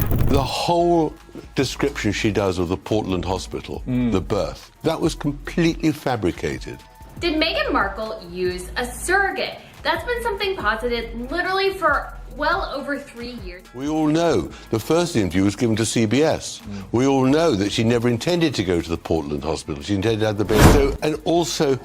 The whole description she does of the Portland hospital, the birth, that was completely fabricated. Did Meghan Markle use a surrogate? That's been something posited literally for well over 3 years. We all know the first interview was given to CBS. We all know that she never intended to go to the Portland hospital. She intended to have the baby. So, and also,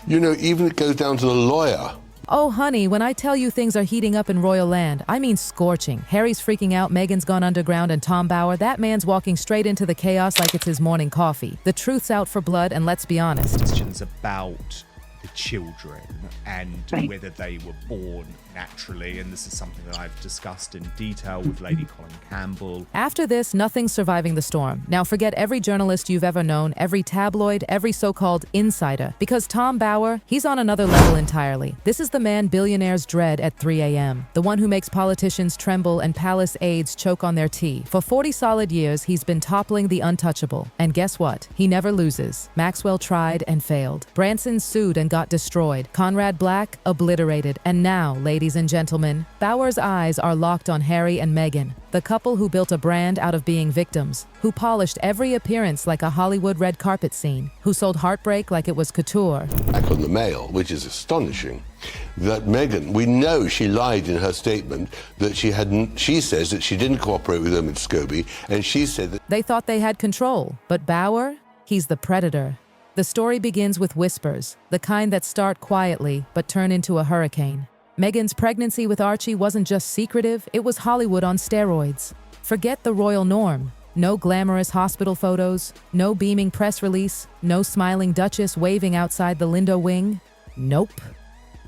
you know, even it goes down to the lawyer. Oh, honey, when I tell you things are heating up in royal land, I mean scorching. Harry's freaking out, Meghan's gone underground, and Tom Bower, that man's walking straight into the chaos like it's his morning coffee. The truth's out for blood, and let's be honest. Questions about the children and whether they were born naturally, and this is something that I've discussed in detail with Lady Colin Campbell. After this, nothing's surviving the storm. Now forget every journalist you've ever known, every tabloid, every so-called insider. Because Tom Bower, he's on another level entirely. This is the man billionaires dread at 3 a.m. The one who makes politicians tremble and palace aides choke on their tea. For 40 solid years, he's been toppling the untouchable. And guess what? He never loses. Maxwell tried and failed. Branson sued and got destroyed. Conrad Black, obliterated. And now, ladies and gentlemen, Bower's eyes are locked on Harry and Meghan, the couple who built a brand out of being victims, who polished every appearance like a Hollywood red carpet scene, who sold heartbreak like it was couture. Back on the Mail, which is astonishing, that Meghan, we know she lied in her statement that she says that she didn't cooperate with Omid Scobie, and she said that They thought they had control, but Bower, he's the predator. The story begins with whispers, the kind that start quietly but turn into a hurricane. Meghan's pregnancy with Archie wasn't just secretive, it was Hollywood on steroids. Forget the royal norm. No glamorous hospital photos, no beaming press release, no smiling duchess waving outside the Lindo wing. Nope.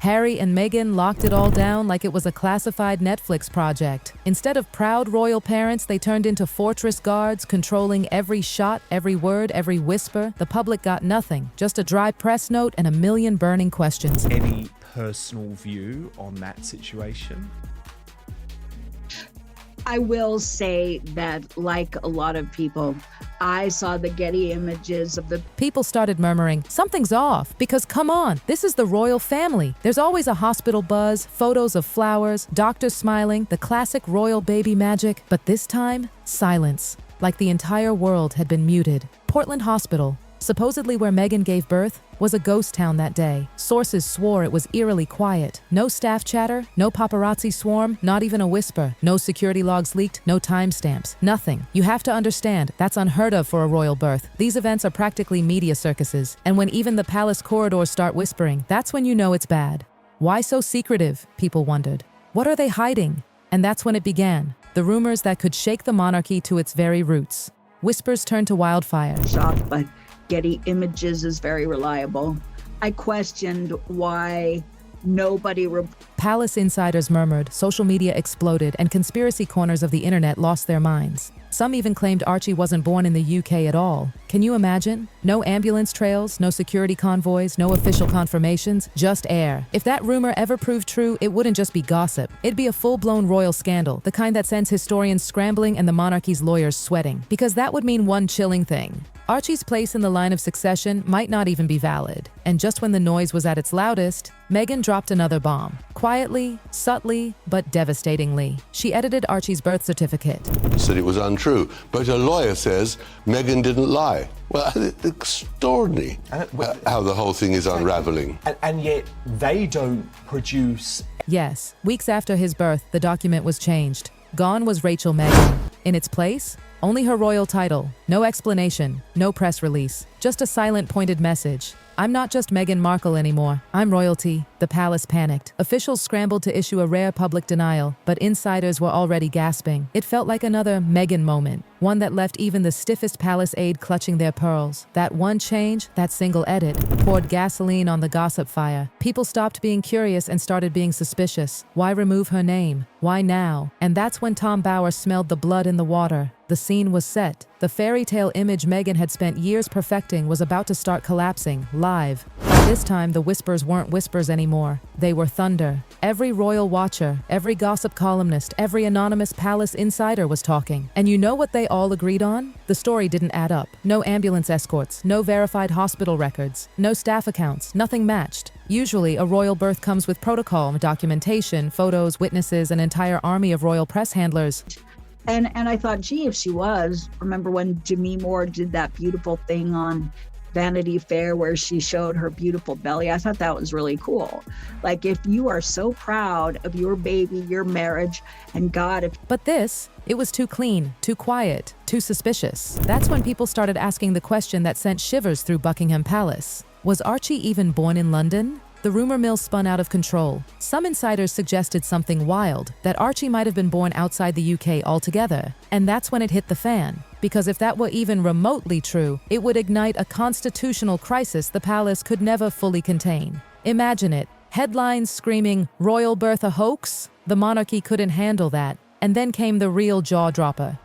Harry and Meghan locked it all down like it was a classified Netflix project. Instead of proud royal parents, they turned into fortress guards, controlling every shot, every word, every whisper. The public got nothing, just a dry press note and a million burning questions. Any personal view on that situation? I will say that, like a lot of people, I saw the Getty images of the... People started murmuring, something's off, because come on, this is the royal family. There's always a hospital buzz, photos of flowers, doctors smiling, the classic royal baby magic. But this time, silence, like the entire world had been muted. Portland Hospital, supposedly where Meghan gave birth, was a ghost town that day. Sources swore it was eerily quiet. No staff chatter, no paparazzi swarm, not even a whisper. No security logs leaked, no timestamps, nothing. You have to understand, that's unheard of for a royal birth. These events are practically media circuses. And when even the palace corridors start whispering, that's when you know it's bad. Why so secretive? People wondered. What are they hiding? And that's when it began. The rumors that could shake the monarchy to its very roots. Whispers turned to wildfire. Shocked, but Getty Images is very reliable. I questioned why nobody... Palace insiders murmured, social media exploded, and conspiracy corners of the internet lost their minds. Some even claimed Archie wasn't born in the UK at all. Can you imagine? No ambulance trails, no security convoys, no official confirmations, just air. If that rumor ever proved true, it wouldn't just be gossip. It'd be a full-blown royal scandal, the kind that sends historians scrambling and the monarchy's lawyers sweating. Because that would mean one chilling thing. Archie's place in the line of succession might not even be valid. And just when the noise was at its loudest, Meghan dropped another bomb. Quietly, subtly, but devastatingly. She edited Archie's birth certificate. said it was untrue. But a lawyer says Meghan didn't lie. Well, extraordinary how the whole thing is unraveling. And yet they don't produce... Yes, weeks after his birth, the document was changed. Gone was Rachel Meghan. In its place, only her royal title. No explanation, no press release. Just a silent pointed message. I'm not just Meghan Markle anymore. I'm royalty. The palace panicked. Officials scrambled to issue a rare public denial, but insiders were already gasping. It felt like another Meghan moment, one that left even the stiffest palace aide clutching their pearls. That one change, that single edit, poured gasoline on the gossip fire. People stopped being curious and started being suspicious. Why remove her name? Why now? And that's when Tom Bower smelled the blood in the water. The scene was set. The fairy tale image Meghan had spent years perfecting was about to start collapsing, live. By this time, the whispers weren't whispers anymore. They were thunder. Every royal watcher, every gossip columnist, every anonymous palace insider was talking. And you know what they all agreed on? The story didn't add up. No ambulance escorts, no verified hospital records, no staff accounts, nothing matched. Usually, a royal birth comes with protocol, documentation, photos, witnesses, an entire army of royal press handlers. And I thought, gee, if she was, remember when Demi Moore did that beautiful thing on Vanity Fair where she showed her beautiful belly? I thought that was really cool. Like, if you are so proud of your baby, your marriage, and God, if But this, it was too clean, too quiet, too suspicious. That's when people started asking the question that sent shivers through Buckingham Palace. Was Archie even born in London? The rumor mill spun out of control. Some insiders suggested something wild, that Archie might have been born outside the UK altogether. And that's when it hit the fan. Because if that were even remotely true, it would ignite a constitutional crisis the palace could never fully contain. Imagine it. Headlines screaming, "Royal birth a hoax?" The monarchy couldn't handle that. And then came the real jaw-dropper.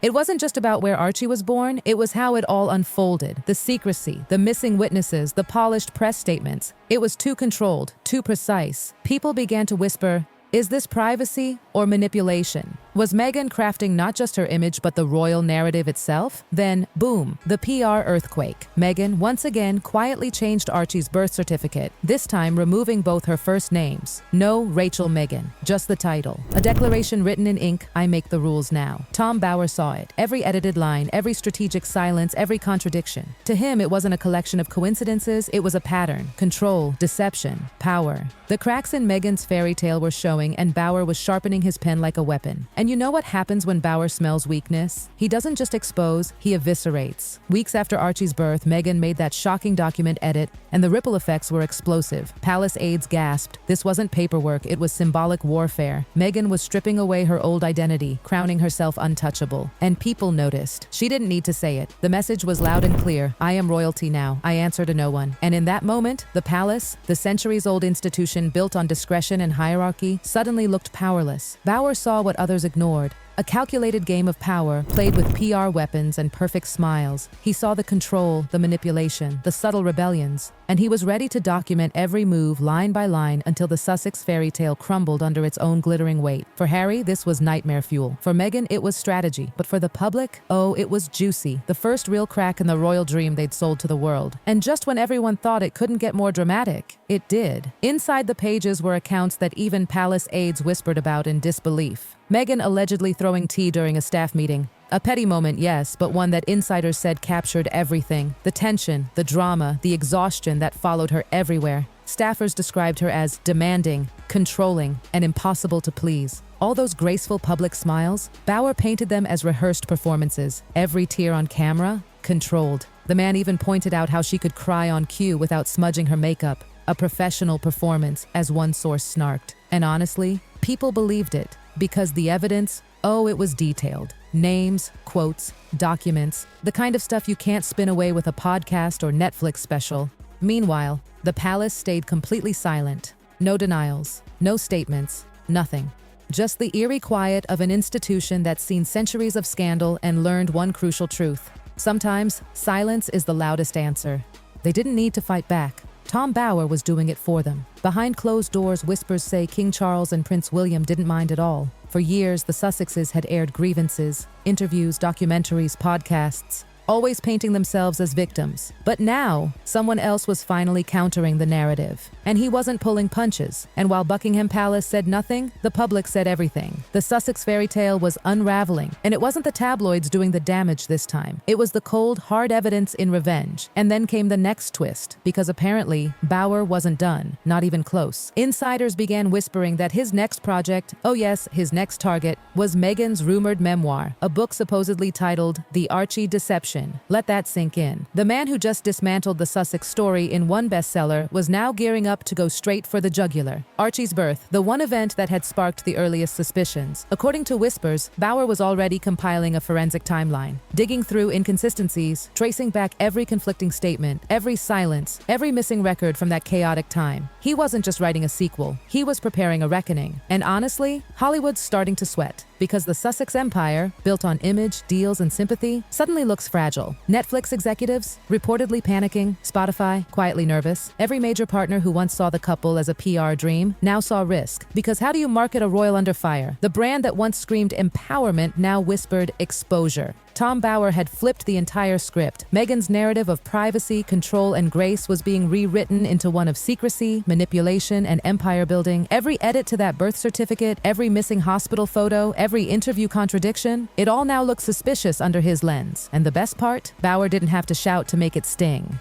It wasn't just about where Archie was born, it was how it all unfolded. The secrecy, the missing witnesses, the polished press statements. It was too controlled, too precise. People began to whisper, is this privacy or manipulation? Was Meghan crafting not just her image but the royal narrative itself? Then, boom, the PR earthquake. Meghan once again quietly changed Archie's birth certificate, this time removing both her first names. No Rachel Meghan, just the title. A declaration written in ink, I make the rules now. Tom Bower saw it. Every edited line, every strategic silence, every contradiction. To him, it wasn't a collection of coincidences, it was a pattern. Control, deception, power. The cracks in Meghan's fairy tale were showing, and Bower was sharpening his pen like a weapon. And you know what happens when Bower smells weakness? He doesn't just expose, he eviscerates. Weeks after Archie's birth, Meghan made that shocking document edit, and the ripple effects were explosive. Palace aides gasped. This wasn't paperwork, it was symbolic warfare. Meghan was stripping away her old identity, crowning herself untouchable. And people noticed. She didn't need to say it. The message was loud and clear. I am royalty now. I answer to no one. And in that moment, the palace, the centuries-old institution built on discretion and hierarchy, suddenly looked powerless. Bower saw what others ignored. A calculated game of power played with PR weapons and perfect smiles. He saw the control, the manipulation, the subtle rebellions, and he was ready to document every move line by line until the Sussex fairy tale crumbled under its own glittering weight. For Harry, this was nightmare fuel. For Meghan, it was strategy. But for the public, oh, it was juicy. The first real crack in the royal dream they'd sold to the world. And just when everyone thought it couldn't get more dramatic, it did. Inside the pages were accounts that even palace aides whispered about in disbelief. Meghan allegedly throwing tea during a staff meeting. A petty moment, yes, but one that insiders said captured everything. The tension, the drama, the exhaustion that followed her everywhere. Staffers described her as demanding, controlling, and impossible to please. All those graceful public smiles, Bower painted them as rehearsed performances. Every tear on camera, controlled. The man even pointed out how she could cry on cue without smudging her makeup. A professional performance, as one source snarked. And honestly, people believed it. Because the evidence, oh, it was detailed. Names, quotes, documents, the kind of stuff you can't spin away with a podcast or Netflix special. Meanwhile, the palace stayed completely silent. No denials, no statements, nothing. Just the eerie quiet of an institution that's seen centuries of scandal and learned one crucial truth. Sometimes, silence is the loudest answer. They didn't need to fight back. Tom Bower was doing it for them. Behind closed doors, whispers say King Charles and Prince William didn't mind at all. For years, the Sussexes had aired grievances, interviews, documentaries, podcasts, always painting themselves as victims. But now, someone else was finally countering the narrative. And he wasn't pulling punches. And while Buckingham Palace said nothing, the public said everything. The Sussex fairy tale was unraveling. And it wasn't the tabloids doing the damage this time. It was the cold, hard evidence in revenge. And then came the next twist, because apparently, Bower wasn't done, not even close. Insiders began whispering that his next project, oh yes, his next target, was Meghan's rumored memoir, a book supposedly titled The Archie Deception. Let that sink in. The man who just dismantled the Sussex story in one bestseller was now gearing up to go straight for the jugular. Archie's birth, the one event that had sparked the earliest suspicions. According to whispers, Bower was already compiling a forensic timeline, digging through inconsistencies, tracing back every conflicting statement, every silence, every missing record from that chaotic time. He wasn't just writing a sequel, he was preparing a reckoning. And honestly, Hollywood's starting to sweat. Because the Sussex empire, built on image, deals, and sympathy, suddenly looks fragile. Netflix executives, reportedly panicking, Spotify, quietly nervous. Every major partner who once saw the couple as a PR dream now saw risk. Because how do you market a royal under fire? The brand that once screamed empowerment now whispered exposure. Tom Bower had flipped the entire script. Meghan's narrative of privacy, control, and grace was being rewritten into one of secrecy, manipulation, and empire building. Every edit to that birth certificate, every missing hospital photo, every interview contradiction, it all now looked suspicious under his lens. And the best part? Bower didn't have to shout to make it sting.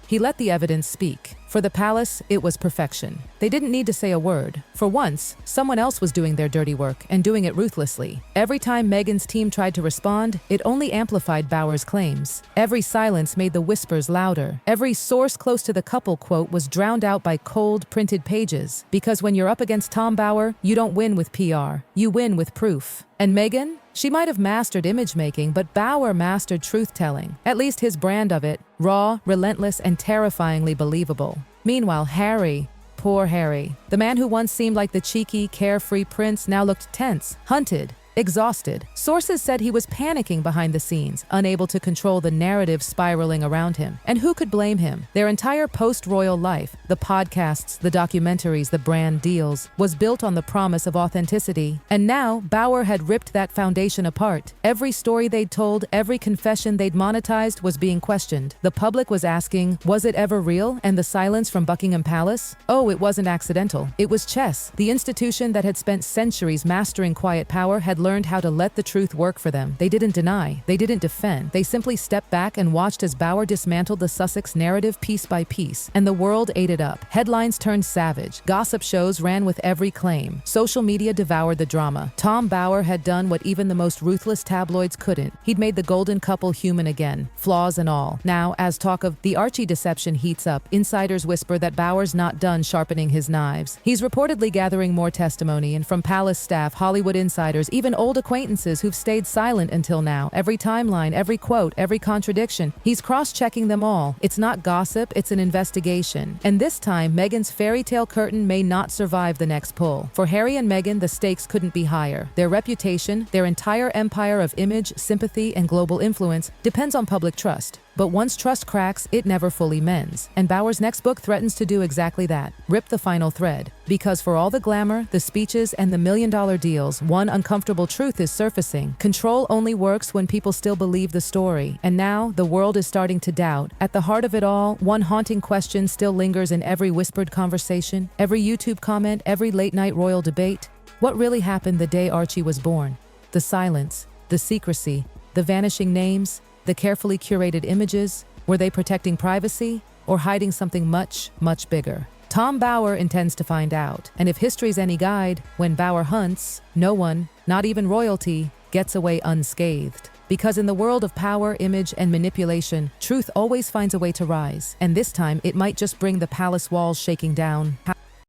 He let the evidence speak. For the palace, it was perfection. They didn't need to say a word. For once, someone else was doing their dirty work and doing it ruthlessly. Every time Meghan's team tried to respond, it only amplified Bower's claims. Every silence made the whispers louder. Every source close to the couple quote was drowned out by cold, printed pages. Because when you're up against Tom Bower, you don't win with PR. You win with proof. And Meghan? She might have mastered image making, but Bower mastered truth-telling. At least his brand of it, raw, relentless, and terrifyingly believable. Meanwhile, Harry, poor Harry, the man who once seemed like the cheeky, carefree prince now looked tense, hunted, exhausted. Sources said he was panicking behind the scenes, unable to control the narrative spiraling around him. And who could blame him? Their entire post-royal life, the podcasts, the documentaries, the brand deals, was built on the promise of authenticity. And now, Bower had ripped that foundation apart. Every story they'd told, every confession they'd monetized was being questioned. The public was asking, was it ever real? And the silence from Buckingham Palace? Oh, it wasn't accidental. It was chess. The institution that had spent centuries mastering quiet power had learned how to let the truth work for them. They didn't deny. They didn't defend. They simply stepped back and watched as Bower dismantled the Sussex narrative piece by piece. And the world ate it up. Headlines turned savage. Gossip shows ran with every claim. Social media devoured the drama. Tom Bower had done what even the most ruthless tabloids couldn't. He'd made the golden couple human again, flaws and all. Now, as talk of the Archie deception heats up, insiders whisper that Bower's not done sharpening his knives. He's reportedly gathering more testimony, and from palace staff, Hollywood insiders, even old acquaintances who've stayed silent until now. Every timeline, every quote, every contradiction. He's cross-checking them all. It's not gossip, it's an investigation. And this time, Meghan's fairy tale curtain may not survive the next pull. For Harry and Meghan, the stakes couldn't be higher. Their reputation, their entire empire of image, sympathy, and global influence depends on public trust. But once trust cracks, it never fully mends. And Bower's next book threatens to do exactly that, rip the final thread. Because for all the glamour, the speeches, and the million-dollar deals, one uncomfortable truth is surfacing. Control only works when people still believe the story. And now, the world is starting to doubt. At the heart of it all, one haunting question still lingers in every whispered conversation, every YouTube comment, every late-night royal debate. What really happened the day Archie was born? The silence, the secrecy, the vanishing names, the carefully curated images, were they protecting privacy or hiding something much, much bigger? Tom Bower intends to find out. And if history's any guide, when Bower hunts, no one, not even royalty, gets away unscathed. Because in the world of power, image, and manipulation, truth always finds a way to rise. And this time, it might just bring the palace walls shaking down.